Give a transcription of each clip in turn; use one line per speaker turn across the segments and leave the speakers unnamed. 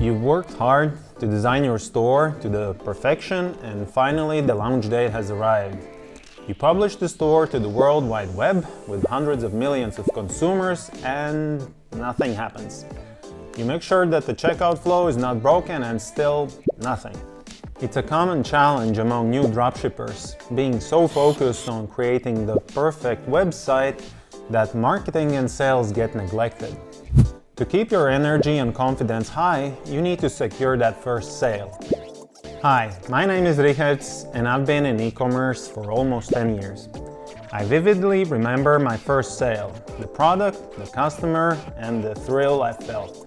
You've worked hard to design your store to the perfection, and finally the launch date has arrived. You publish the store to the World Wide Web with hundreds of millions of consumers, and nothing happens. You make sure that the checkout flow is not broken, and still nothing. It's a common challenge among new dropshippers, being so focused on creating the perfect website that marketing and sales get neglected. To keep your energy and confidence high, you need to secure that first sale. Hi, my name is Rihards, and I've been in e-commerce for almost 10 years. I vividly remember my first sale, the product, the customer, and the thrill I felt.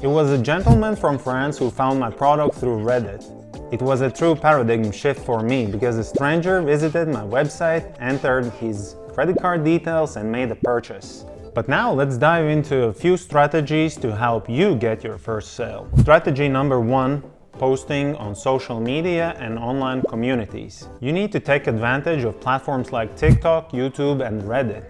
It was a gentleman from France who found my product through Reddit. It was a true paradigm shift for me because a stranger visited my website, entered his credit card details, and made a purchase. But now let's dive into a few strategies to help you get your first sale. Strategy number 1, posting on social media and online communities. You need to take advantage of platforms like TikTok, YouTube, and Reddit.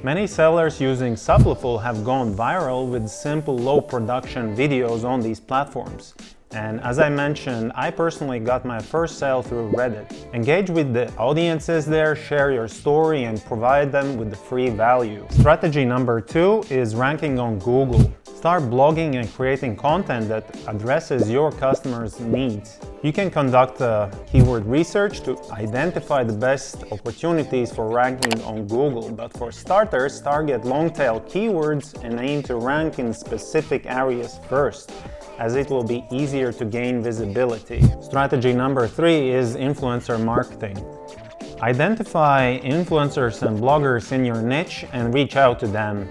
Many sellers using Supliful have gone viral with simple low production videos on these platforms. And as I mentioned, I personally got my first sale through Reddit. Engage with the audiences there, share your story, and provide them with the free value. Strategy number 2 is ranking on Google. Start blogging and creating content that addresses your customers' needs. You can conduct keyword research to identify the best opportunities for ranking on Google, but for starters, target long-tail keywords and aim to rank in specific areas first, as it will be easier to gain visibility. Strategy number 3 is influencer marketing. Identify influencers and bloggers in your niche and reach out to them.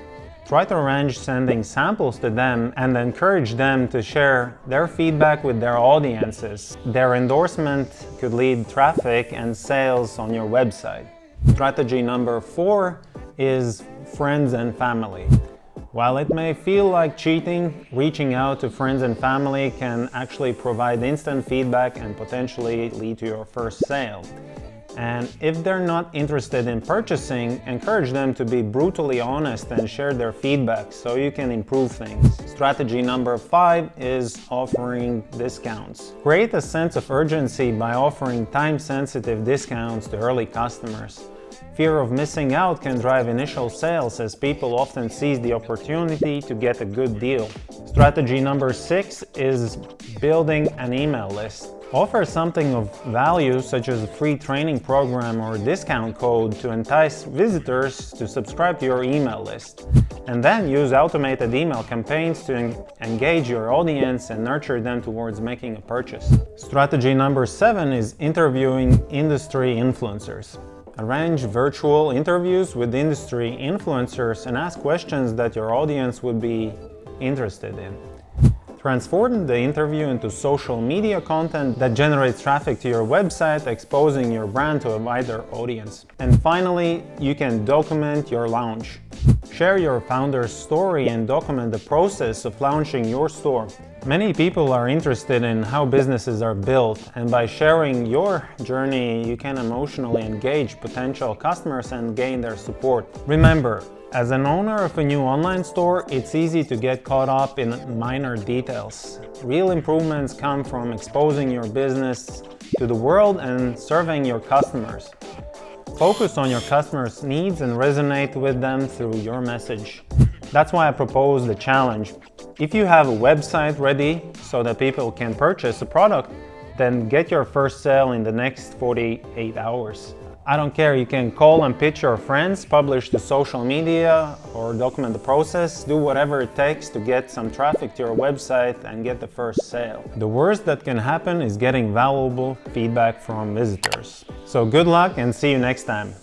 Try to arrange sending samples to them and encourage them to share their feedback with their audiences. Their endorsement could lead traffic and sales on your website. Strategy number 4 is friends and family. While it may feel like cheating, reaching out to friends and family can actually provide instant feedback and potentially lead to your first sale. And if they're not interested in purchasing, encourage them to be brutally honest and share their feedback so you can improve things. Strategy number 5 is offering discounts. Create a sense of urgency by offering time-sensitive discounts to early customers. Fear of missing out can drive initial sales, as people often seize the opportunity to get a good deal. Strategy number 6 is building an email list. Offer something of value, such as a free training program or a discount code, to entice visitors to subscribe to your email list. And then use automated email campaigns to engage your audience and nurture them towards making a purchase. Strategy number 7 is interviewing industry influencers. Arrange virtual interviews with industry influencers and ask questions that your audience would be interested in. Transform the interview into social media content that generates traffic to your website, exposing your brand to a wider audience. And finally, you can document your launch. Share your founder's story and document the process of launching your store. Many people are interested in how businesses are built, and by sharing your journey, you can emotionally engage potential customers and gain their support. Remember, as an owner of a new online store, it's easy to get caught up in minor details. Real improvements come from exposing your business to the world and serving your customers. Focus on your customers' needs and resonate with them through your message. That's why I propose the challenge. If you have a website ready so that people can purchase a product, then get your first sale in the next 48 hours. I don't care, you can call and pitch your friends, publish to social media, or document the process. Do whatever it takes to get some traffic to your website and get the first sale. The worst that can happen is getting valuable feedback from visitors. So good luck and see you next time.